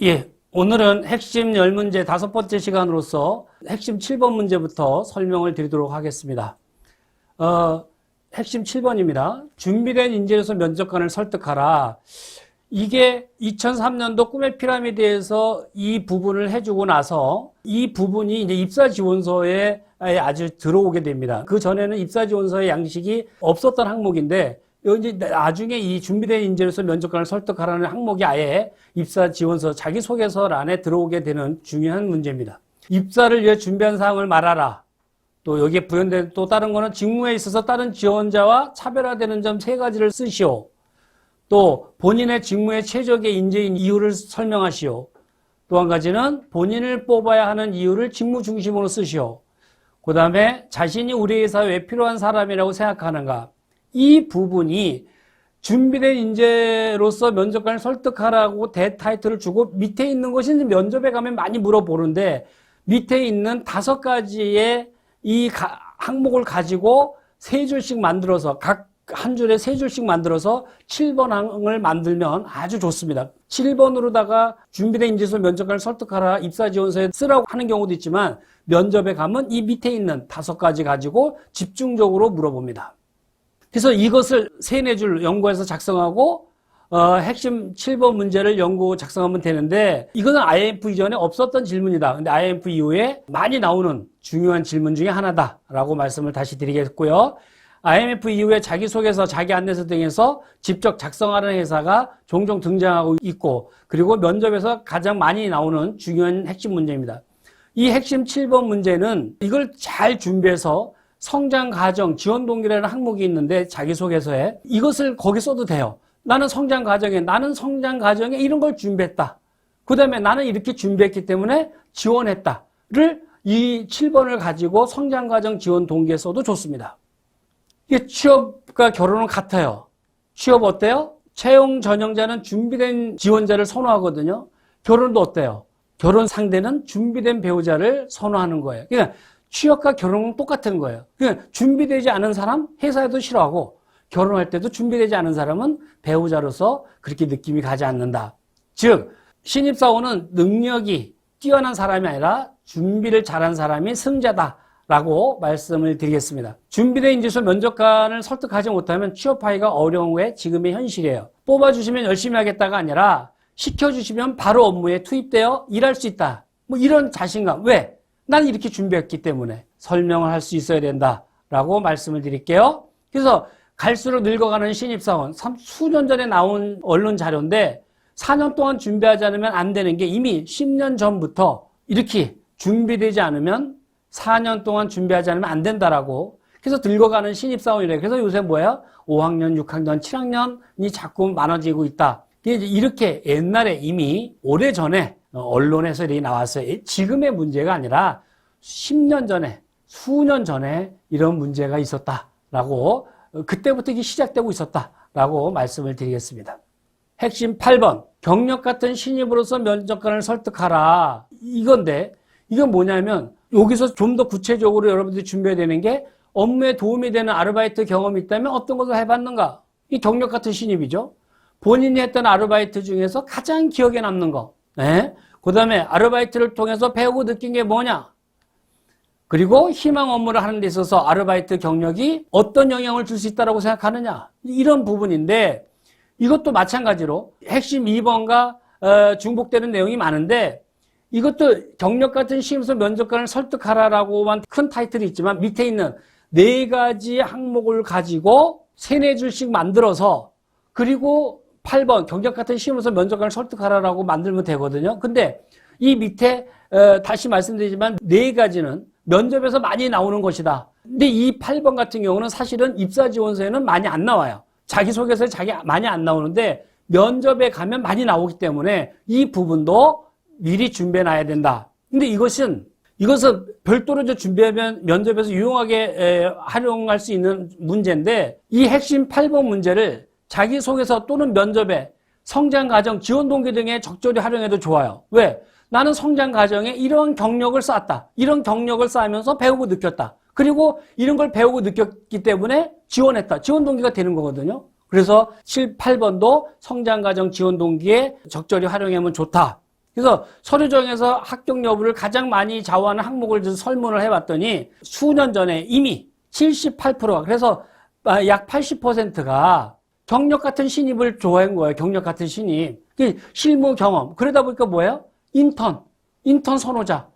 예, 오늘은 핵심 10문제 5번째 시간으로서 핵심 7번 문제부터 설명을 드리도록 하겠습니다. 핵심 7번입니다. 준비된 인재로서 면접관을 설득하라. 이게 2003년도 꿈의 피라미드에서 이 부분을 해주고 나서 이 부분이 이제 입사 지원서에 아주 들어오게 됩니다. 그 전에는 입사 지원서의 양식이 없었던 항목인데 이제 나중에 이 준비된 인재로서 면접관을 설득하라는 항목이 아예 입사 지원서 자기소개서 안에 들어오게 되는 중요한 문제입니다. 입사를 위해 준비한 사항을 말하라. 또 여기에 부연된 또 다른 거는 직무에 있어서 다른 지원자와 차별화되는 점 3가지를 쓰시오. 또 본인의 직무에 최적의 인재인 이유를 설명하시오. 또 한 가지는 본인을 뽑아야 하는 이유를 직무 중심으로 쓰시오. 그 다음에 자신이 우리 회사에 왜 필요한 사람이라고 생각하는가. 이 부분이 준비된 인재로서 면접관을 설득하라고 대타이틀을 주고 밑에 있는 것이 면접에 가면 많이 물어보는데 밑에 있는 5가지의 이 항목을 가지고 3줄씩 만들어서 각 한 줄에 3줄씩 만들어서 7번 항을 만들면 아주 좋습니다. 7번으로다가 준비된 인재로서 면접관을 설득하라 입사 지원서에 쓰라고 하는 경우도 있지만 면접에 가면 이 밑에 있는 5가지 가지고 집중적으로 물어봅니다. 그래서 이것을 3-4줄 연구해서 작성하고 핵심 7번 문제를 연구 작성하면 되는데 이거는 IMF 이전에 없었던 질문이다. 근데 IMF 이후에 많이 나오는 중요한 질문 중에 하나다라고 말씀을 다시 드리겠고요. IMF 이후에 자기소개서, 자기 안내서 등에서 직접 작성하는 회사가 종종 등장하고 있고 그리고 면접에서 가장 많이 나오는 중요한 핵심 문제입니다. 이 핵심 7번 문제는 이걸 잘 준비해서 성장 과정, 지원 동기라는 항목이 있는데 자기소개서에 이것을 거기 써도 돼요. 나는 성장 과정에 이런 걸 준비했다. 그 다음에 나는 이렇게 준비했기 때문에 지원했다를 이 7번을 가지고 성장 과정 지원 동기에 써도 좋습니다. 이게 취업과 결혼은 같아요. 취업 어때요? 채용 전형자는 준비된 지원자를 선호하거든요. 결혼도 어때요? 결혼 상대는 준비된 배우자를 선호하는 거예요. 그러니까 취업과 결혼은 똑같은 거예요. 그러니까 준비되지 않은 사람 회사에도 싫어하고 결혼할 때도 준비되지 않은 사람은 배우자로서 그렇게 느낌이 가지 않는다. 즉 신입사원은 능력이 뛰어난 사람이 아니라 준비를 잘한 사람이 승자다라고 말씀을 드리겠습니다. 준비된 인재로서 면접관을 설득하지 못하면 취업하기가 어려운 게 지금의 현실이에요. 뽑아주시면 열심히 하겠다가 아니라 시켜주시면 바로 업무에 투입되어 일할 수 있다. 뭐 이런 자신감. 왜? 나는 이렇게 준비했기 때문에 설명을 할 수 있어야 된다라고 말씀을 드릴게요. 그래서 갈수록 늙어가는 신입사원, 수년 전에 나온 언론 자료인데 4년 동안 준비하지 않으면 안 되는 게 이미 10년 전부터 이렇게 준비되지 않으면 4년 동안 준비하지 않으면 안 된다라고. 그래서 늙어가는 신입사원이래요. 그래서 요새 뭐예요? 5학년, 6학년, 7학년이 자꾸 많아지고 있다. 이렇게 옛날에 이미 오래전에 언론에서 이렇게 나왔어요. 지금의 문제가 아니라 10년 전에, 수년 전에 이런 문제가 있었다라고, 그때부터 이게 시작되고 있었다라고 말씀을 드리겠습니다. 핵심 8번, 경력 같은 신입으로서 면접관을 설득하라. 이건데, 이건 뭐냐면, 여기서 좀 더 구체적으로 여러분들이 준비해야 되는 게 업무에 도움이 되는 아르바이트 경험이 있다면 어떤 것을 해봤는가? 이 경력 같은 신입이죠. 본인이 했던 아르바이트 중에서 가장 기억에 남는 거. 네? 그 다음에 아르바이트를 통해서 배우고 느낀 게 뭐냐? 그리고 희망 업무를 하는 데 있어서 아르바이트 경력이 어떤 영향을 줄 수 있다고 생각하느냐? 이런 부분인데 이것도 마찬가지로 핵심 2번과 중복되는 내용이 많은데 이것도 경력 같은 신입으로서 면접관을 설득하라라고만 큰 타이틀이 있지만 밑에 있는 4가지 항목을 가지고 3-4줄씩 만들어서 그리고 8번 경력 같은 신입으로서 면접관을 설득하라라고 만들면 되거든요. 근데 이 밑에 다시 말씀드리지만 4가지는 면접에서 많이 나오는 것이다. 근데 이 8번 같은 경우는 사실은 입사 지원서에는 많이 안 나와요. 자기소개서에 많이 안 나오는데 면접에 가면 많이 나오기 때문에 이 부분도 미리 준비해 놔야 된다. 근데 이것은 별도로 준비하면 면접에서 유용하게 활용할 수 있는 문제인데 이 핵심 8번 문제를 자기소개서 또는 면접에 성장 과정, 지원 동기 등에 적절히 활용해도 좋아요. 왜? 나는 성장 과정에 이런 경력을 쌓았다. 이런 경력을 쌓으면서 배우고 느꼈다. 그리고 이런 걸 배우고 느꼈기 때문에 지원했다. 지원 동기가 되는 거거든요. 그래서 7, 8번도 성장 과정 지원 동기에 적절히 활용하면 좋다. 그래서 서류정에서 합격 여부를 가장 많이 좌우하는 항목을 설문을 해봤더니 수년 전에 이미 78%가, 그래서 약 80%가 경력 같은 신입을 좋아한 거예요. 경력 같은 신입. 실무 경험. 그러다 보니까 뭐예요? 인턴 선호자,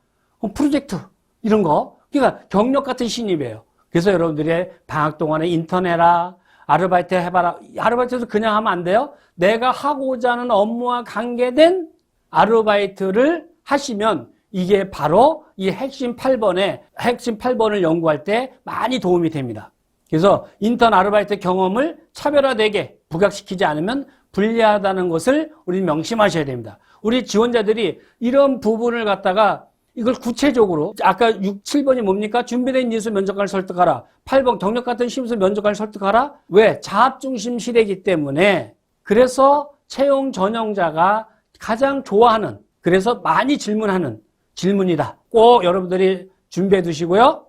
프로젝트, 이런 거. 그러니까 경력 같은 신입이에요. 그래서 여러분들이 방학 동안에 인턴 해라, 아르바이트 해봐라. 아르바이트도 그냥 하면 안 돼요. 내가 하고자 하는 업무와 관계된 아르바이트를 하시면 이게 바로 이 핵심 8번을 연구할 때 많이 도움이 됩니다. 그래서 인턴 아르바이트 경험을 차별화되게 부각시키지 않으면 불리하다는 것을 우리 명심하셔야 됩니다. 우리 지원자들이 이런 부분을 갖다가 이걸 구체적으로 아까 6, 7번이 뭡니까? 준비된 인수 면접관을 설득하라. 8번 경력 같은 심수 면접관을 설득하라. 왜? 자합중심 시대이기 때문에. 그래서 채용 전형자가 가장 좋아하는, 그래서 많이 질문하는 질문이다. 꼭 여러분들이 준비해 두시고요.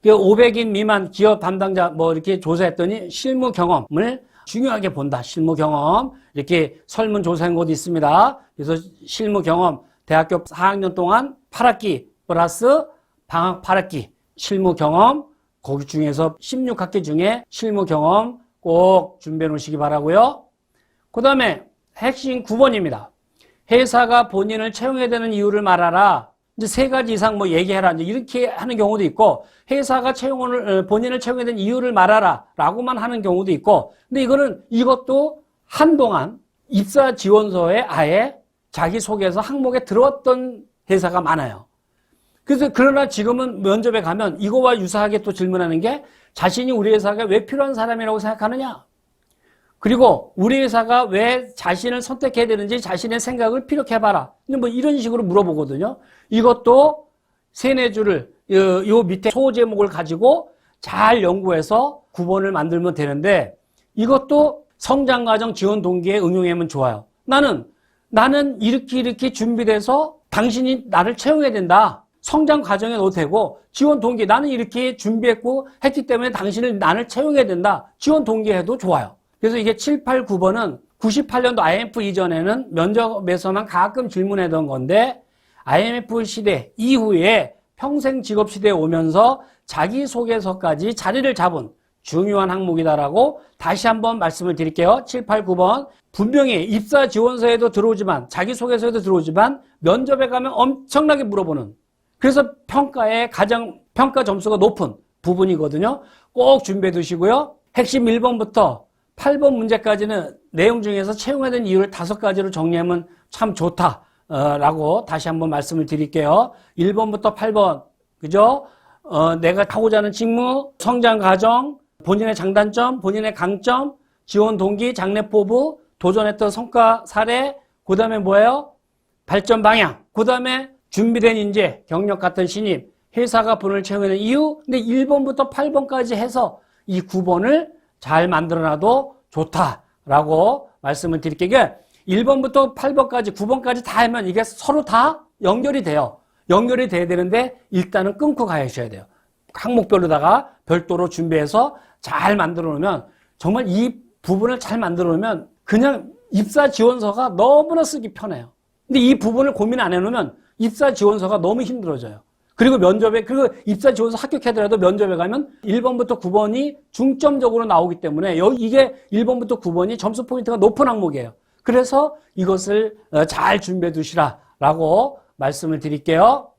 500인 미만 기업 담당자 이렇게 조사했더니 실무 경험을 중요하게 본다. 실무 경험. 이렇게 설문 조사한 곳이 있습니다. 그래서 실무 경험, 대학교 4학년 동안 8학기 플러스 방학 8학기 실무 경험, 거기 중에서 16학기 중에 실무 경험 꼭 준비해 놓으시기 바라고요. 그 다음에 핵심 9번입니다. 회사가 본인을 채용해야 되는 이유를 말하라. 이제 3가지 이상 얘기해라. 이제 이렇게 하는 경우도 있고, 회사가 본인을 채용해야 되는 이유를 말하라. 라고만 하는 경우도 있고, 근데 이것도 한동안 입사 지원서에 아예 자기소개서 항목에 들어왔던 회사가 많아요. 그러나 지금은 면접에 가면 이거와 유사하게 또 질문하는 게 자신이 우리 회사가 왜 필요한 사람이라고 생각하느냐? 그리고 우리 회사가 왜 자신을 선택해야 되는지 자신의 생각을 피력해봐라. 근데 이런 식으로 물어보거든요. 이것도 3-4줄을 요 밑에 소제목을 가지고 잘 연구해서 9번을 만들면 되는데, 이것도 성장과정 지원 동기에 응용하면 좋아요. 나는 이렇게 준비돼서 당신이 나를 채용해야 된다. 성장 과정에 넣어도 되고, 지원 동기, 나는 이렇게 준비했고 했기 때문에 나를 채용해야 된다. 지원 동기 해도 좋아요. 그래서 이게 7, 8, 9번은 98년도 IMF 이전에는 면접에서만 가끔 질문하던 건데, IMF 시대 이후에 평생 직업 시대에 오면서 자기소개서까지 자리를 잡은 중요한 항목이다라고 다시 한번 말씀을 드릴게요. 7, 8, 9번. 분명히 입사 지원서에도 들어오지만, 자기소개서에도 들어오지만, 면접에 가면 엄청나게 물어보는, 그래서 평가 점수가 높은 부분이거든요. 꼭 준비해 두시고요. 핵심 1번부터 8번 문제까지는 내용 중에서 채용해야 되는 이유를 5가지로 정리하면 참 좋다라고 다시 한번 말씀을 드릴게요. 1번부터 8번, 그죠? 내가 하고자 하는 직무, 성장 과정, 본인의 장단점, 본인의 강점, 지원 동기, 장래 포부, 도전했던 성과 사례, 그 다음에 뭐예요? 발전 방향, 그 다음에 준비된 인재, 경력 같은 신입, 회사가 본인을 채용하는 이유. 근데 1번부터 8번까지 해서 이 9번을 잘 만들어놔도 좋다라고 말씀을 드릴게요. 그러니까 1번부터 8번까지, 9번까지 다 하면 이게 서로 다 연결이 돼요. 연결이 돼야 되는데 일단은 끊고 가셔야 돼요. 항목별로다가 별도로 준비해서 잘 만들어 놓으면, 정말 이 부분을 잘 만들어 놓으면 그냥 입사 지원서가 너무나 쓰기 편해요. 근데 이 부분을 고민 안 해놓으면 입사 지원서가 너무 힘들어져요. 그리고 그리고 입사 지원서 합격하더라도 면접에 가면 1번부터 9번이 중점적으로 나오기 때문에 이게 1번부터 9번이 점수 포인트가 높은 항목이에요. 그래서 이것을 잘 준비해 두시라라고 말씀을 드릴게요.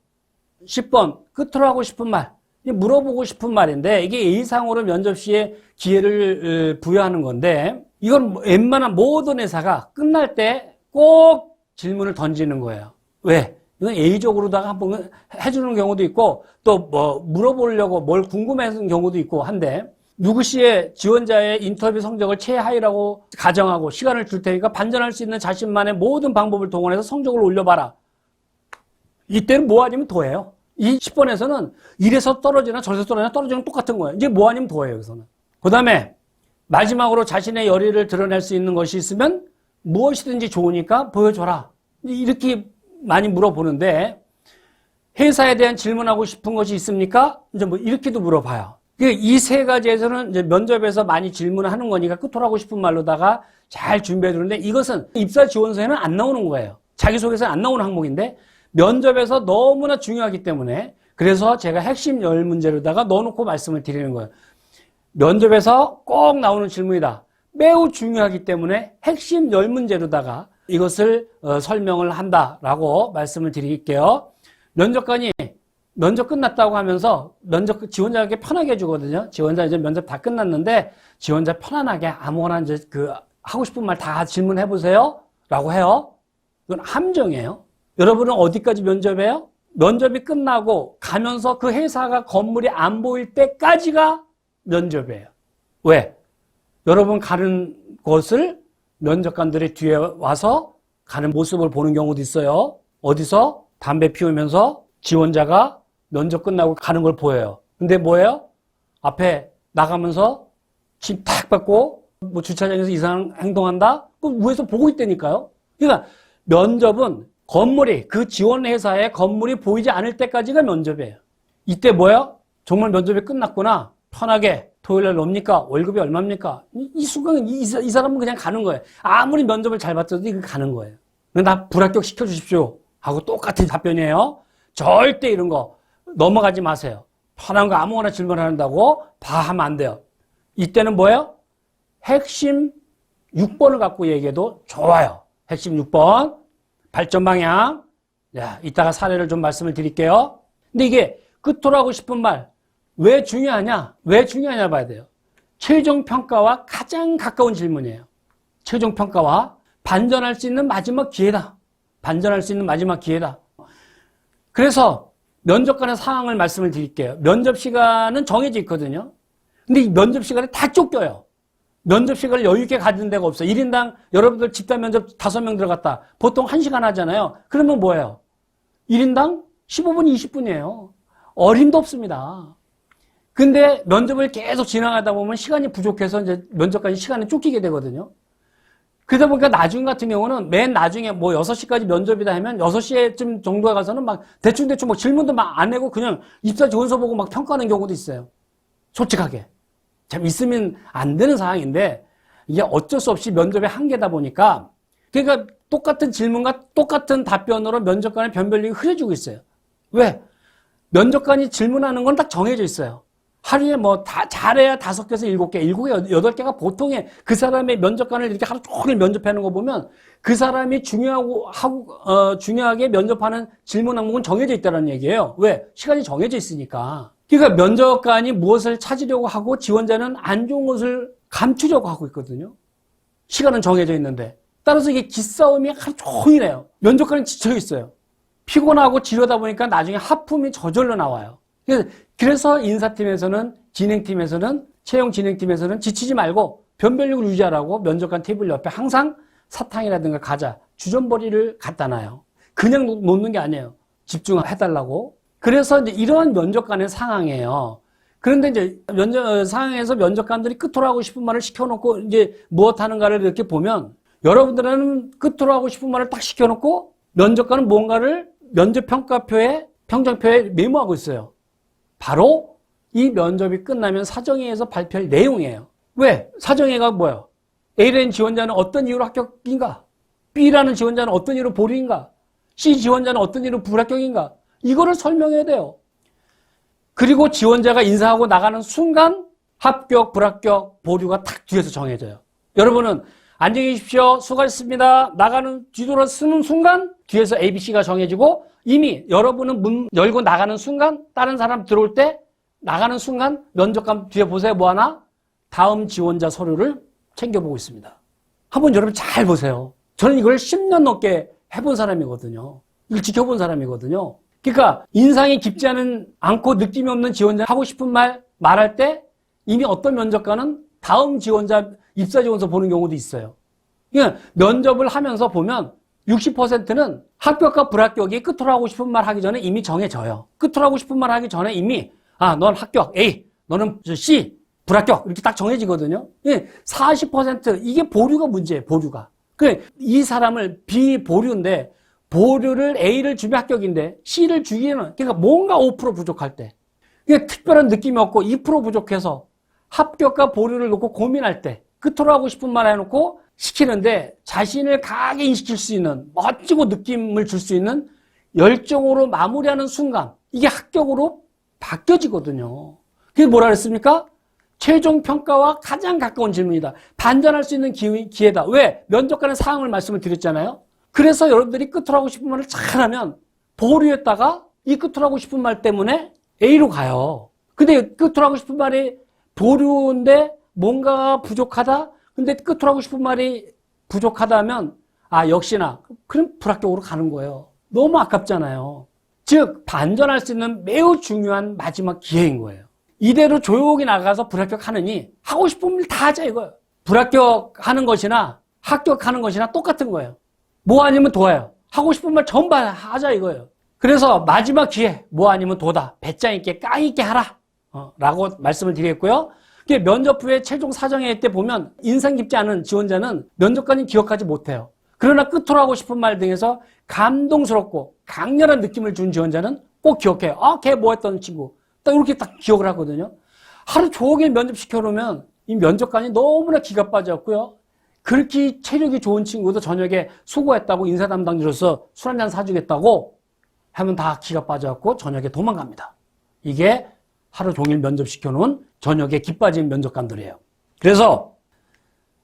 10번, 끝으로 하고 싶은 말. 물어보고 싶은 말인데, 이게 예의상으로 면접 시에 기회를 부여하는 건데, 이건 웬만한 모든 회사가 끝날 때 꼭 질문을 던지는 거예요. 왜? 이건 예의적으로다가 한번 해주는 경우도 있고, 또 물어보려고 뭘 궁금해하는 경우도 있고 한데, 누구시의 지원자의 인터뷰 성적을 최하위라고 가정하고 시간을 줄 테니까 반전할 수 있는 자신만의 모든 방법을 동원해서 성적을 올려봐라. 이때는 뭐 아니면 도예요. 이 10번에서는 이래서 떨어지나 저래서 떨어지는 똑같은 거예요. 이제 뭐 아니면 도예요, 여기서는. 그 다음에 마지막으로 자신의 열의를 드러낼 수 있는 것이 있으면 무엇이든지 좋으니까 보여줘라. 이렇게 많이 물어보는데, 회사에 대한 질문하고 싶은 것이 있습니까? 이제 이렇게도 물어봐요. 이 3가지에서는 이제 면접에서 많이 질문을 하는 거니까 끝으로 하고 싶은 말로다가 잘 준비해 두는데, 이것은 입사 지원서에는 안 나오는 거예요. 자기소개서에 안 나오는 항목인데 면접에서 너무나 중요하기 때문에 그래서 제가 핵심 10문제로다가 넣어놓고 말씀을 드리는 거예요. 면접에서 꼭 나오는 질문이다. 매우 중요하기 때문에 핵심 10문제로다가 이것을 설명을 한다라고 말씀을 드릴게요. 면접관이 면접 끝났다고 하면서 면접 지원자에게 편하게 해주거든요. 지원자 이제 면접 다 끝났는데 지원자 편안하게 아무거나 이제 하고 싶은 말 다 질문해 보세요. 라고 해요. 이건 함정이에요. 여러분은 어디까지 면접해요? 면접이 끝나고 가면서 그 회사가 건물이 안 보일 때까지가 면접이에요. 왜? 여러분 가는 곳을 면접관들이 뒤에 와서 가는 모습을 보는 경우도 있어요. 어디서? 담배 피우면서 지원자가 면접 끝나고 가는 걸 보여요. 근데 뭐예요? 앞에 나가면서 침 탁 받고 뭐 주차장에서 이상한 행동한다? 그럼 위에서 보고 있다니까요. 그러니까 면접은 건물이 그 지원 회사의 건물이 보이지 않을 때까지가 면접이에요. 이때 뭐야? 정말 면접이 끝났구나. 편하게 토요일날 옵니까? 월급이 얼마입니까? 이 순간 이 사람은 그냥 가는 거예요. 아무리 면접을 잘 봤어도 이거 가는 거예요. 나 불합격 시켜주십시오 하고 똑같은 답변이에요. 절대 이런 거 넘어가지 마세요. 편한 거 아무거나 질문한다고 하면 안 돼요. 이때는 뭐예요? 핵심 6번을 갖고 얘기해도 좋아요. 핵심 6번 발전 방향. 자, 이따가 사례를 좀 말씀을 드릴게요. 근데 이게 끝으로 하고 싶은 말 왜 중요하냐? 왜 중요하냐 봐야 돼요. 최종 평가와 가장 가까운 질문이에요. 최종 평가와 반전할 수 있는 마지막 기회다. 반전할 수 있는 마지막 기회다. 그래서 면접관의 상황을 말씀을 드릴게요. 면접 시간은 정해져 있거든요. 근데 이 면접 시간에 다 쫓겨요. 면접 시간을 여유 있게 가진 데가 없어요. 1인당 여러분들 집단 면접 5명 들어갔다. 보통 1시간 하잖아요. 그러면 뭐예요? 1인당 15분, 20분이에요. 어림도 없습니다. 근데 면접을 계속 진행하다 보면 시간이 부족해서 이제 면접관이 시간에 쫓기게 되거든요. 그러다 보니까 나중 같은 경우는 맨 나중에 뭐 6시까지 면접이다 하면 6시쯤 정도에 가서는 막 대충 막 질문도 막 안 내고 그냥 입사 지원서 보고 막 평가하는 경우도 있어요. 솔직하게. 참 있으면 안 되는 상황인데 이게 어쩔 수 없이 면접의 한계다 보니까 그러니까 똑같은 질문과 똑같은 답변으로 면접관의 변별력이 흐려지고 있어요. 왜? 면접관이 질문하는 건 딱 정해져 있어요. 하루에 뭐 다 잘해야 5개에서 7개, 7개, 8개가 보통의 그 사람의 면접관을 이렇게 하루 종일 면접하는 거 보면 그 사람이 중요하게 면접하는 질문 항목은 정해져 있다는 얘기예요. 왜? 시간이 정해져 있으니까. 그러니까 면접관이 무엇을 찾으려고 하고 지원자는 안 좋은 것을 감추려고 하고 있거든요. 시간은 정해져 있는데. 따라서 이게 기싸움이 하루 종일 해요. 면접관은 지쳐 있어요. 피곤하고 지르다 보니까 나중에 하품이 저절로 나와요. 그래서 인사팀에서는 진행팀에서는 채용 진행팀에서는 지치지 말고 변별력을 유지하라고 면접관 테이블 옆에 항상 사탕이라든가 과자, 주전버리를 갖다 놔요. 그냥 놓는 게 아니에요. 집중해달라고. 그래서 이제 이러한 면접관의 상황이에요. 그런데 이제 상황에서 면접관들이 끝으로 하고 싶은 말을 시켜놓고 이제 무엇 하는가를 이렇게 보면 여러분들은 끝으로 하고 싶은 말을 딱 시켜놓고 면접관은 뭔가를 면접평가표에 평정표에 메모하고 있어요. 바로 이 면접이 끝나면 사정회에서 발표할 내용이에요. 왜? 사정회가 뭐예요? A라는 지원자는 어떤 이유로 합격인가? B라는 지원자는 어떤 이유로 보류인가? C 지원자는 어떤 이유로 불합격인가? 이거를 설명해야 돼요. 그리고 지원자가 인사하고 나가는 순간 합격, 불합격, 보류가 탁 뒤에서 정해져요. 여러분은 안녕히 계십시오. 수고하셨습니다. 나가는 뒤돌아 쓰는 순간 뒤에서 ABC가 정해지고 이미 여러분은 문 열고 나가는 순간 다른 사람 들어올 때 나가는 순간 면접관 뒤에 보세요. 뭐 하나? 다음 지원자 서류를 챙겨보고 있습니다. 한번 여러분 잘 보세요. 저는 이걸 10년 넘게 해본 사람이거든요. 이걸 지켜본 사람이거든요. 그러니까 인상이 깊지 않고 느낌이 없는 지원자 하고 싶은 말 말할 때 이미 어떤 면접관은 다음 지원자 입사 지원서 보는 경우도 있어요. 그러니까 면접을 하면서 보면 60%는 합격과 불합격이 끝으로 하고 싶은 말 하기 전에 이미 정해져요. 끝으로 하고 싶은 말 하기 전에 이미 넌 합격 A, 너는 C, 불합격 이렇게 딱 정해지거든요. 40% 이게 보류가 문제예요. 보류가. 이 사람을 B 보류인데 보류를 A를 주면 합격인데 C를 주기에는 그러니까 뭔가 5% 부족할 때 특별한 느낌이 없고 2% 부족해서 합격과 보류를 놓고 고민할 때 끝으로 하고 싶은 말 해놓고 시키는데 자신을 강하게 인식할 수 있는 멋지고 느낌을 줄 수 있는 열정으로 마무리하는 순간 이게 합격으로 바뀌어지거든요. 그게 뭐라 그랬습니까? 최종 평가와 가장 가까운 질문이다. 반전할 수 있는 기회다. 왜? 면접관의 사항을 말씀을 드렸잖아요. 그래서 여러분들이 끝으로 하고 싶은 말을 잘하면 보류했다가 이 끝으로 하고 싶은 말 때문에 A로 가요. 근데 끝으로 하고 싶은 말이 보류인데 뭔가가 부족하다? 근데 끝으로 하고 싶은 말이 부족하다면 역시나 그럼 불합격으로 가는 거예요. 너무 아깝잖아요. 즉 반전할 수 있는 매우 중요한 마지막 기회인 거예요. 이대로 조용히 나가서 불합격하느니 하고 싶은 일 다 하자 이거예요. 불합격하는 것이나 합격하는 것이나 똑같은 거예요. 뭐 아니면 도와요. 하고 싶은 말 전부 하자 이거예요. 그래서 마지막 기회 뭐 아니면 도다. 배짱 있게 깡 있게 하라 라고 말씀을 드리겠고요. 면접 후에 최종 사정회의 때 보면 인상 깊지 않은 지원자는 면접관이 기억하지 못해요. 그러나 끝으로 하고 싶은 말 등에서 감동스럽고 강렬한 느낌을 준 지원자는 꼭 기억해요. 걔 뭐 했던 친구. 딱 이렇게 딱 기억을 하거든요. 하루 종일 면접 시켜놓으면 이 면접관이 너무나 기가 빠졌고요. 그렇게 체력이 좋은 친구도 저녁에 수고했다고 인사 담당자로서 술 한잔 사주겠다고 하면 다 기가 빠져갖고 저녁에 도망갑니다. 이게 하루 종일 면접 시켜놓은 저녁에 기 빠진 면접관들이에요. 그래서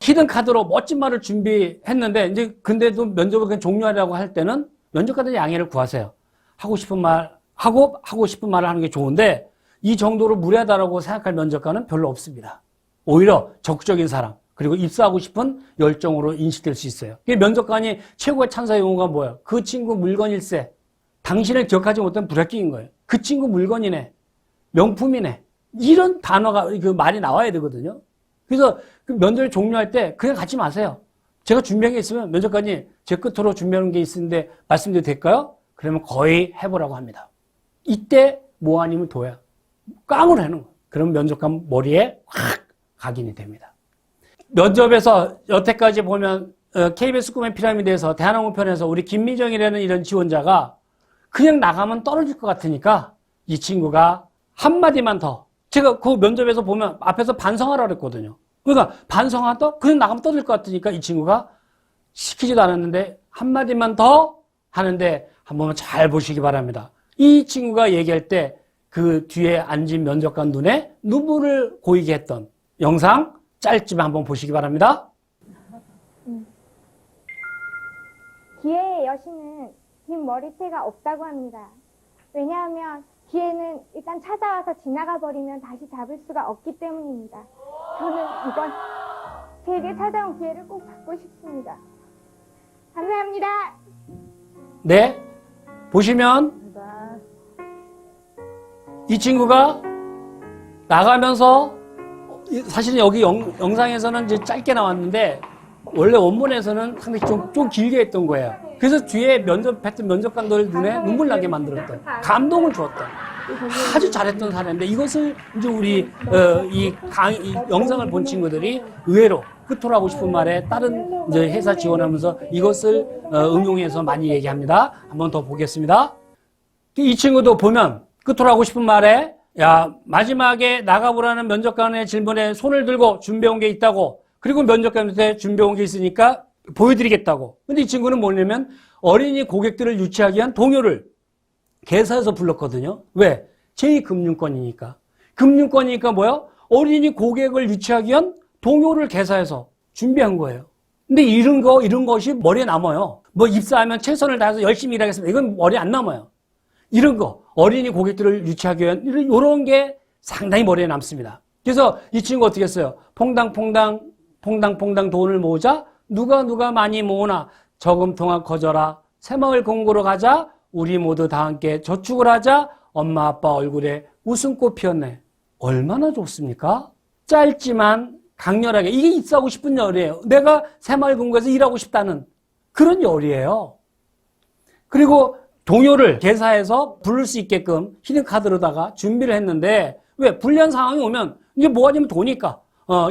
히든카드로 멋진 말을 준비했는데 이제 근데도 면접을 그냥 종료하려고 할 때는 면접관들 양해를 구하세요. 하고 싶은 말 하고 싶은 말을 하는 게 좋은데 이 정도로 무례하다라고 생각할 면접관은 별로 없습니다. 오히려 적극적인 사람 그리고 입사하고 싶은 열정으로 인식될 수 있어요. 면접관이 최고의 찬사 용어가 뭐예요? 그 친구 물건일세. 당신을 기억하지 못한 불합격인 거예요. 그 친구 물건이네. 명품이네. 이런 단어가 그 말이 나와야 되거든요. 그래서 그 면접을 종료할 때 그냥 가지 마세요. 제가 준비한 게 있으면 면접관이 제 끝으로 준비하는 게 있는데 말씀드려도 될까요? 그러면 거의 해보라고 합니다. 이때 뭐 아니면 도야. 깡으로 하는 거예요. 그럼 면접관 머리에 확 각인이 됩니다. 면접에서 여태까지 보면 KBS 꿈의 피라미드에서 대한항공편에서 우리 김미정이라는 이런 지원자가 그냥 나가면 떨어질 것 같으니까 이 친구가 한마디만 더 제가 그 면접에서 보면 앞에서 반성하라고 그랬거든요. 그러니까 반성하다 그냥 나가면 떨어질 것 같으니까 이 친구가 시키지도 않았는데 한마디만 더 하는데 한번 잘 보시기 바랍니다. 이 친구가 얘기할 때 그 뒤에 앉은 면접관 눈에 눈물을 고이게 했던 영상 짧지만 한번 보시기 바랍니다. 기회의 여신은 긴 머리채가 없다고 합니다. 왜냐하면 기회는 일단 찾아와서 지나가 버리면 다시 잡을 수가 없기 때문입니다. 저는 이번 제게 찾아온 기회를 꼭 받고 싶습니다. 감사합니다. 네, 보시면 이 친구가 나가면서 사실 여기 영상에서는 이제 짧게 나왔는데 원래 원문에서는 상당히 좀 길게 했던 거예요. 그래서 뒤에 면접했던 면접관들 눈에 눈물 나게 만들었던, 감동을 주었던 아주 잘했던 사례인데 이것을 이제 우리 이 영상을 본 친구들이 의외로 끝으로 하고 싶은 말에 다른 이제 회사 지원하면서 이것을 응용해서 많이 얘기합니다. 한번 더 보겠습니다. 이 친구도 보면 끝으로 하고 싶은 말에 마지막에 나가보라는 면접관의 질문에 손을 들고 준비해온 게 있다고 그리고 면접관한테 준비해온 게 있으니까 보여드리겠다고. 근데 이 친구는 뭐냐면 어린이 고객들을 유치하기 위한 동요를 개사해서 불렀거든요. 왜? 제2금융권이니까. 금융권이니까 뭐요? 어린이 고객을 유치하기 위한 동요를 개사해서 준비한 거예요. 근데 이런 것이 머리에 남아요. 뭐 입사하면 최선을 다해서 열심히 일하겠습니다. 이건 머리에 안 남아요. 이런 거, 어린이 고객들을 유치하기 위한 이런 게 상당히 머리에 남습니다. 그래서 이 친구 어떻게 했어요? 퐁당퐁당 돈을 모으자 누가 많이 모으나 저금통화 거져라 새마을 공고로 가자 우리 모두 다 함께 저축을 하자 엄마 아빠 얼굴에 웃음꽃 피었네. 얼마나 좋습니까? 짧지만 강렬하게 이게 입사하고 싶은 열이에요. 내가 새마을 공고에서 일하고 싶다는 그런 열이에요. 그리고 동요를 개사해서 부를 수 있게끔 히든카드로다가 준비를 했는데 왜? 불리한 상황이 오면 이제 뭐 아니면 도니까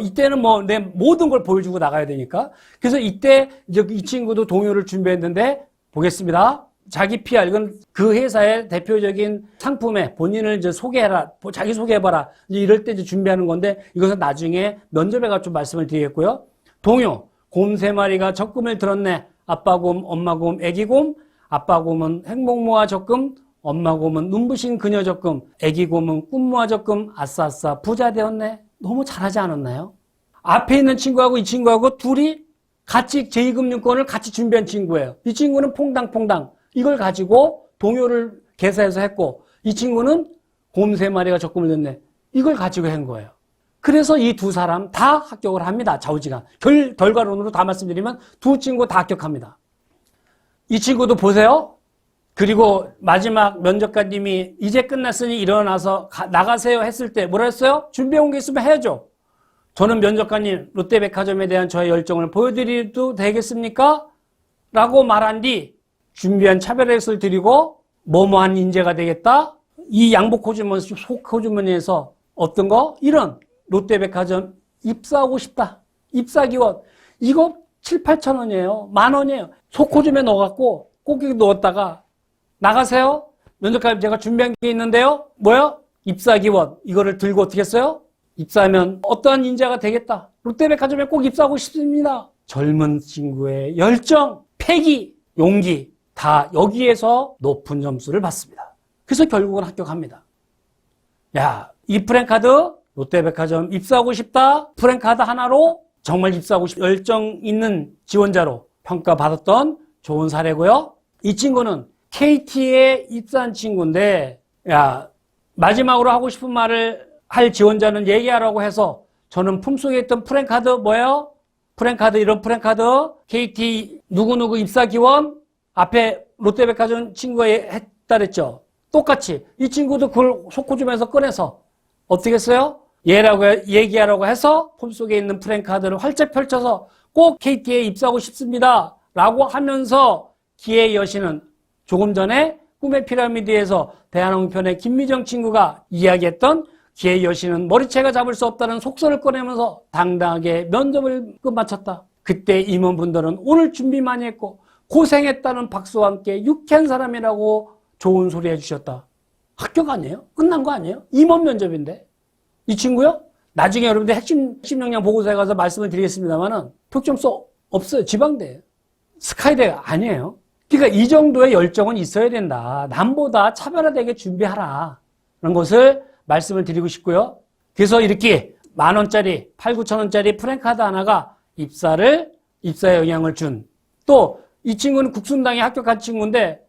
이때는 뭐 내 모든 걸 보여주고 나가야 되니까 그래서 이때 이제 이 친구도 동요를 준비했는데 보겠습니다. 자기 PR 이건 그 회사의 대표적인 상품에 본인을 이제 소개해라 자기 소개해봐라 이제 이럴 때 이제 준비하는 건데 이것은 나중에 면접에 가서 좀 말씀을 드리겠고요. 동요 곰 3마리가 적금을 들었네. 아빠 곰, 엄마 곰, 애기 곰. 아빠 곰은 행복모아 적금, 엄마 곰은 눈부신 그녀 적금, 애기 곰은 꿈모아 적금. 아싸 부자 되었네. 너무 잘하지 않았나요? 앞에 있는 친구하고 이 친구하고 둘이 같이 제2금융권을 같이 준비한 친구예요. 이 친구는 퐁당퐁당 이걸 가지고 동요를 개사해서 했고, 이 친구는 곰 3마리가 적금을 냈네. 이걸 가지고 한 거예요. 그래서 이 두 사람 다 합격을 합니다. 좌우지간. 결과론으로 다 말씀드리면 두 친구 다 합격합니다. 이 친구도 보세요. 그리고 마지막 면접관님이 이제 끝났으니 일어나서 나가세요 했을 때 뭐라 했어요? 준비해온 게 있으면 해야죠. 저는 면접관님 롯데백화점에 대한 저의 열정을 보여드려도 되겠습니까? 라고 말한 뒤 준비한 차별액을 드리고 뭐뭐한 인재가 되겠다. 이 양복 호주머니, 속 호주머니에서 어떤 거? 이런 롯데백화점 입사하고 싶다. 입사기원. 이거 7, 8천 원이에요. 10,000원이에요. 속 호주머니에 넣어갖고 꼭기 넣었다가 나가세요. 면접관님 제가 준비한 게 있는데요. 뭐요? 입사기원. 이거를 들고 어떻게 했어요? 입사하면 어떠한 인재가 되겠다. 롯데백화점에 꼭 입사하고 싶습니다. 젊은 친구의 열정, 패기, 용기 다 여기에서 높은 점수를 받습니다. 그래서 결국은 합격합니다. 야, 이 프랭카드 롯데백화점 입사하고 싶다. 프랭카드 하나로 정말 입사하고 싶다. 열정 있는 지원자로 평가받았던 좋은 사례고요. 이 친구는 KT에 입사한 친구인데, 야, 마지막으로 하고 싶은 말을 할 지원자는 얘기하라고 해서 저는 품속에 있던 프랭카드 뭐예요? 프랭카드, 이런 프랭카드, KT 누구누구 입사 기원 앞에 롯데백화점 친구가 했다 그랬죠. 똑같이 이 친구도 그걸 속호주면서 꺼내서 어떻게 했어요? 얘기하라고 해서 품속에 있는 프랭카드를 활짝 펼쳐서 꼭 KT에 입사하고 싶습니다 라고 하면서 기회의 여신은 조금 전에 꿈의 피라미드에서 대한항공편의 김미정 친구가 이야기했던 기회의 여신은 머리채가 잡을 수 없다는 속설을 꺼내면서 당당하게 면접을 끝마쳤다. 그때 임원분들은 오늘 준비 많이 했고 고생했다는 박수와 함께 유쾌한 사람이라고 좋은 소리 해주셨다. 합격 아니에요? 끝난 거 아니에요? 임원 면접인데. 이 친구요? 나중에 여러분들 핵심 역량 보고서에 가서 말씀을 드리겠습니다만은 표점수 없어요. 지방대예요. 스카이대가 아니에요. 그러니까 이 정도의 열정은 있어야 된다. 남보다 차별화되게 준비하라. 라는 것을 말씀을 드리고 싶고요. 그래서 이렇게 10,000원짜리, 8,000~9,000원짜리 프랭카드 하나가 입사에 영향을 준. 또 이 친구는 국순당에 합격한 친구인데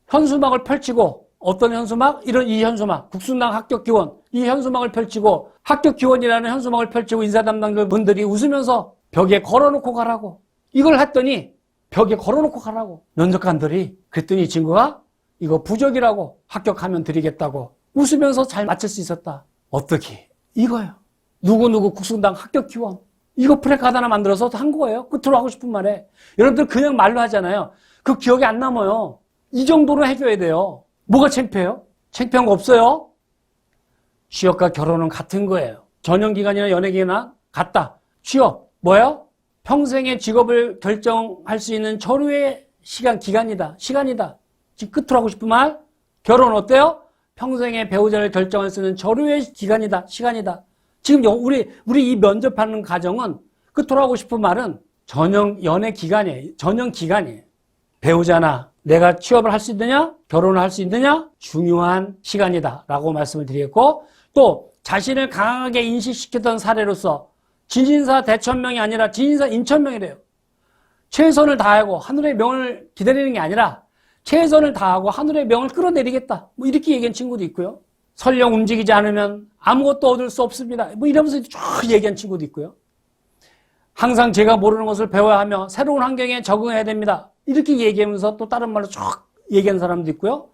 현수막을 펼치고 어떤 현수막? 이 현수막. 국순당 합격 기원. 이 현수막을 펼치고 합격 기원이라는 현수막을 펼치고 인사 담당자 분들이 웃으면서 벽에 걸어놓고 가라고. 이걸 했더니 벽에 걸어놓고 가라고. 면접관들이 그랬더니 이 친구가 이거 부적이라고 합격하면 드리겠다고 웃으면서 잘 맞출 수 있었다. 어떻게? 이거예요. 누구누구 국순당 합격 기원. 이거 프랭카드 하나 만들어서 한 거예요. 끝으로 하고 싶은 말에. 여러분들 그냥 말로 하잖아요. 그 기억이 안 남아요. 이 정도로 해줘야 돼요. 뭐가 창피해요? 창피한 거 없어요. 취업과 결혼은 같은 거예요. 전형기간이나 연예기간이나 같다. 취업, 뭐예요? 평생의 직업을 결정할 수 있는 절호의 기간이다. 지금 끝으로 하고 싶은 말? 결혼 어때요? 평생의 배우자를 결정할 수 있는 절호의 시간이다. 지금 우리 이 면접하는 과정은 끝으로 하고 싶은 말은 전형 기간이에요. 배우자나 내가 취업을 할 수 있느냐? 결혼을 할 수 있느냐? 중요한 시간이다. 라고 말씀을 드리겠고, 또 자신을 강하게 인식시켰던 사례로서 진인사 대천명이 아니라 진인사 인천명이래요. 최선을 다하고 하늘의 명을 기다리는 게 아니라 최선을 다하고 하늘의 명을 끌어내리겠다. 뭐 이렇게 얘기한 친구도 있고요. 설령 움직이지 않으면 아무것도 얻을 수 없습니다. 뭐 이러면서 쭉 얘기한 친구도 있고요. 항상 제가 모르는 것을 배워야 하며 새로운 환경에 적응해야 됩니다. 이렇게 얘기하면서 또 다른 말로 쭉 얘기하는 사람도 있고요.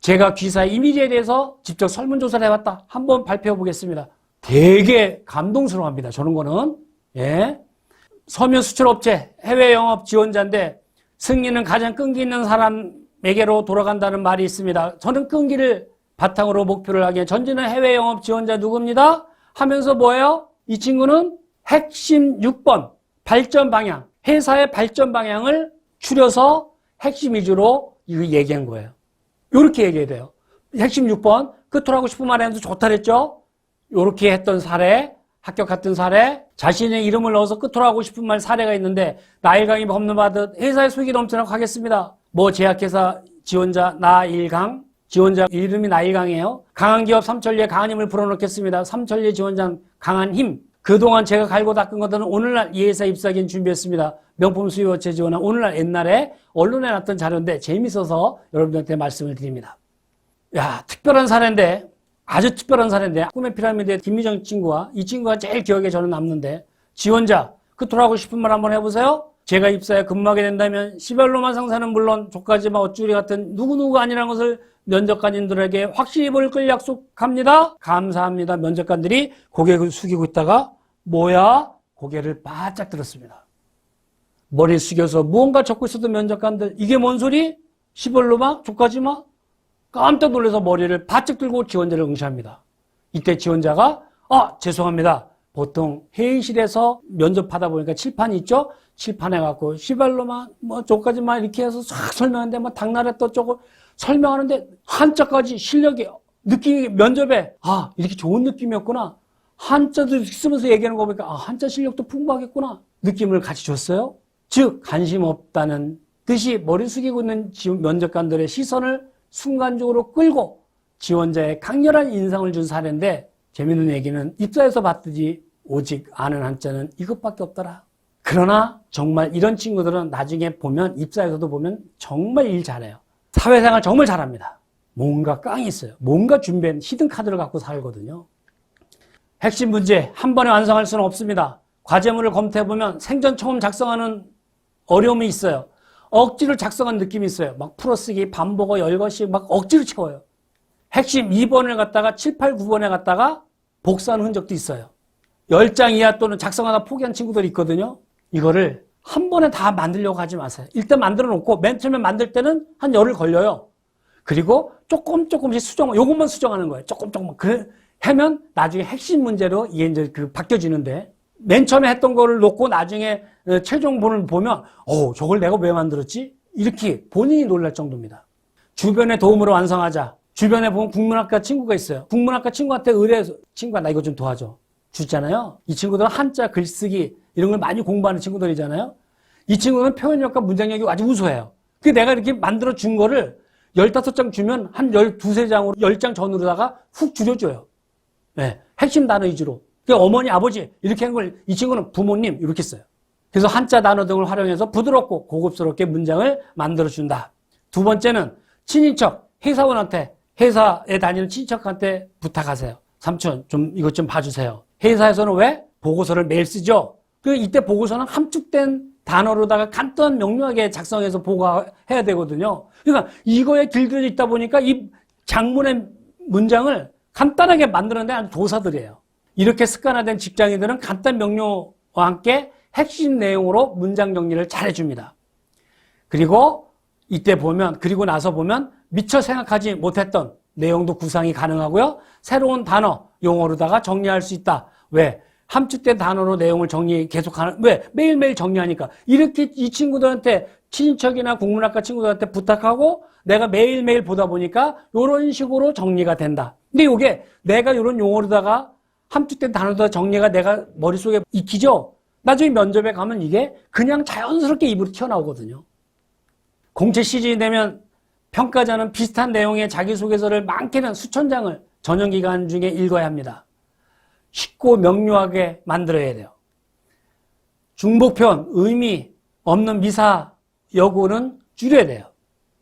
제가 귀사의 이미지에 대해서 직접 설문조사를 해봤다. 한번 발표해 보겠습니다. 되게 감동스러워합니다. 저런 거는. 예. 섬유수출업체 해외 영업 지원자인데 승리는 가장 끈기 있는 사람에게로 돌아간다는 말이 있습니다. 저는 끈기를 바탕으로 목표를 하기에 전진은 해외 영업 지원자 누구입니다? 하면서 뭐예요? 이 친구는 핵심 6번 발전 방향, 회사의 발전 방향을 추려서 핵심 위주로 얘기한 거예요. 이렇게 얘기해야 돼요. 핵심 6번 끝으로 하고 싶은 말 했는데 좋다 그랬죠? 이렇게 했던 사례 합격했던 사례, 자신의 이름을 넣어서 끝으로 하고 싶은 말 사례가 있는데 나일강이 법문받듯 회사에 속이 넘쳐나고 하겠습니다. 뭐 제약회사 지원자 나일강, 지원자 이름이 나일강이에요. 강한 기업 삼천리에 강한 힘을 불어넣겠습니다. 삼천리 지원자 강한 힘. 그동안 제가 갈고 닦은 것들은 오늘날 이 회사 입사하기 준비했습니다. 명품 수요업체 지원한 오늘날 옛날에 언론에 났던 자료인데 재밌어서 여러분들한테 말씀을 드립니다. 야, 특별한 사례인데, 아주 특별한 사례인데, 꿈의 피라미드의 김미정 친구와 이 친구가 제일 기억에 저는 남는데, 지원자, 끝으로 하고 싶은 말 한번 해보세요. 제가 입사에 근무하게 된다면 시발로만 상사는 물론 족가지마 어쭈리 같은 누구누구가 아니라는 것을 면접관님들에게 확실히 보일 걸 약속합니다. 감사합니다. 면접관들이 고개를 숙이고 있다가 뭐야? 고개를 바짝 들었습니다. 머리 숙여서 무언가 적고 있었던 면접관들, 이게 뭔 소리? 시벌로마? 족가지마? 깜짝 놀라서 머리를 바짝 들고 지원자를 응시합니다. 이때 지원자가 죄송합니다. 보통 회의실에서 면접하다 보니까 칠판이 있죠? 칠판에 갖고 시발로마 뭐 족가지마 이렇게 해서 싹 설명하는데 뭐 당나라 떠쩌고 설명하는데 한자까지 실력이 느끼기 면접에 이렇게 좋은 느낌이었구나. 한자도 쓰면서 얘기하는 거 보니까 한자 실력도 풍부하겠구나. 느낌을 같이 줬어요. 즉 관심 없다는 듯이 머리 숙이고 있는 면접관들의 시선을 순간적으로 끌고 지원자의 강렬한 인상을 준 사례인데 재밌는 얘기는 입사에서 봤더니 오직 아는 한자는 이것밖에 없더라. 그러나 정말 이런 친구들은 나중에 보면 입사에서도 보면 정말 일 잘해요. 사회생활 정말 잘합니다. 뭔가 깡이 있어요. 뭔가 준비한 히든카드를 갖고 살거든요. 핵심 문제 한 번에 완성할 수는 없습니다. 과제물을 검토해보면 생전 처음 작성하는 어려움이 있어요. 억지로 작성한 느낌이 있어요. 막 풀어쓰기, 반복어, 열거씩 막 억지로 채워요. 핵심 2번을 갖다가 7, 8, 9번에 갖다가 복사하는 흔적도 있어요. 10장 이하 또는 작성하다 포기한 친구들이 있거든요. 이거를 한 번에 다 만들려고 하지 마세요. 일단 만들어 놓고 맨 처음에 만들 때는 한 열흘 걸려요. 그리고 조금씩 요것만 수정하는 거예요. 조금. 그래 하면 나중에 핵심 문제로 이게 이제 바뀌어지는데 맨 처음에 했던 거를 놓고 나중에 최종본을 보면 저걸 내가 왜 만들었지? 이렇게 본인이 놀랄 정도입니다. 주변의 도움으로 완성하자. 주변에 보면 국문학과 친구가 있어요. 국문학과 친구한테 의뢰해서 친구가 나 이거 좀 도와줘. 주잖아요. 이 친구들은 한자, 글쓰기 이런 걸 많이 공부하는 친구들이잖아요. 이 친구는 표현력과 문장력이 아주 우수해요. 근데 내가 이렇게 만들어 준 거를 15장 주면 한 12~13장으로 10장 전으로다가 훅 줄여줘요. 네, 핵심 단어 위주로. 어머니, 아버지 이렇게 하는 걸 이 친구는 부모님 이렇게 써요. 그래서 한자 단어 등을 활용해서 부드럽고 고급스럽게 문장을 만들어준다. 두 번째는 친인척, 회사원한테 회사에 다니는 친인척한테 부탁하세요. 삼촌 좀 이것 좀 봐주세요. 회사에서는 왜? 보고서를 매일 쓰죠. 이때 보고서는 함축된 단어로다가 간단 명료하게 작성해서 보고해야 되거든요. 그러니까 이거에 길들여 있다 보니까 이 장문의 문장을 간단하게 만드는데 아주 도사들이에요. 이렇게 습관화된 직장인들은 간단 명료와 함께 핵심 내용으로 문장 정리를 잘 해줍니다. 그리고 이때 보면, 그리고 나서 보면 미처 생각하지 못했던 내용도 구상이 가능하고요. 새로운 단어, 용어로다가 정리할 수 있다. 왜? 함축된 단어로 내용을 계속하는, 왜? 매일매일 정리하니까. 이렇게 이 친구들한테 친인척이나 국문학과 친구들한테 부탁하고 내가 매일매일 보다 보니까 이런 식으로 정리가 된다. 근데 이게 내가 이런 용어로다가 함축된 단어로다가 정리가 내가 머릿속에 익히죠? 나중에 면접에 가면 이게 그냥 자연스럽게 입으로 튀어나오거든요. 공채 시즌이 되면 평가자는 비슷한 내용의 자기소개서를 많게는 수천 장을 전형기간 중에 읽어야 합니다. 쉽고 명료하게 만들어야 돼요. 중복편, 의미 없는 미사 여구는 줄여야 돼요.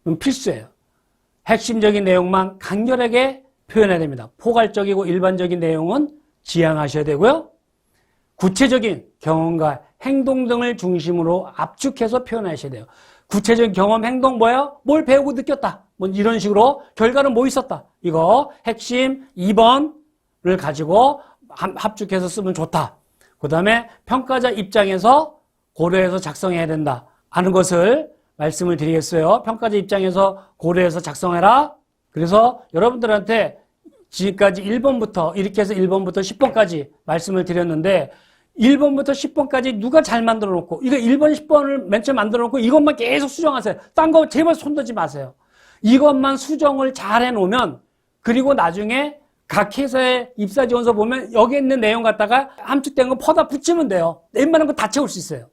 그건 필수예요. 핵심적인 내용만 간결하게 표현해야 됩니다. 포괄적이고 일반적인 내용은 지양하셔야 되고요. 구체적인 경험과 행동 등을 중심으로 압축해서 표현하셔야 돼요. 구체적인 경험, 행동 뭐예요? 뭘 배우고 느꼈다. 뭐 이런 식으로 결과는 뭐 있었다. 이거 핵심 2번을 가지고 합축해서 쓰면 좋다. 그 다음에 평가자 입장에서 고려해서 작성해야 된다 하는 것을 말씀을 드리겠어요. 평가자 입장에서 고려해서 작성해라. 그래서 여러분들한테 지금까지 1번부터 이렇게 해서 1번부터 10번까지 말씀을 드렸는데 1번부터 10번까지 누가 잘 만들어 놓고 이거 1번, 10번을 맨 처음 만들어 놓고 이것만 계속 수정하세요. 딴 거 제발 손대지 마세요. 이것만 수정을 잘 해놓으면 그리고 나중에 각 회사의 입사 지원서 보면 여기 있는 내용 갖다가 함축된 거 퍼다 붙이면 돼요. 웬만한 거 다 채울 수 있어요.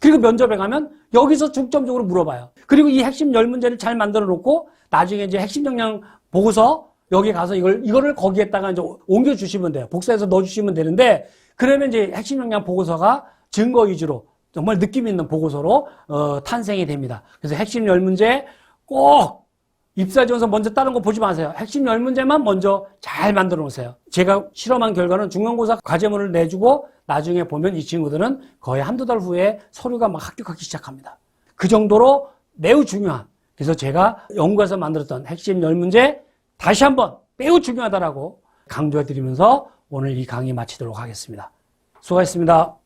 그리고 면접에 가면 여기서 중점적으로 물어봐요. 그리고 이 핵심 10문제를 잘 만들어 놓고 나중에 이제 핵심 역량 보고서 여기 가서 이거를 거기에다가 이제 옮겨 주시면 돼요. 복사해서 넣어 주시면 되는데, 그러면 이제 핵심 역량 보고서가 증거 위주로 정말 느낌 있는 보고서로 탄생이 됩니다. 그래서 핵심 10문제 꼭 입사지원서 먼저 다른 거 보지 마세요. 핵심 10문제만 먼저 잘 만들어 놓으세요. 제가 실험한 결과는 중간고사 과제문을 내주고 나중에 보면 이 친구들은 거의 한두 달 후에 서류가 막 합격하기 시작합니다. 그 정도로 매우 중요한, 그래서 제가 연구해서 만들었던 핵심 10문제 다시 한번 매우 중요하다라고 강조해 드리면서 오늘 이 강의 마치도록 하겠습니다. 수고하셨습니다.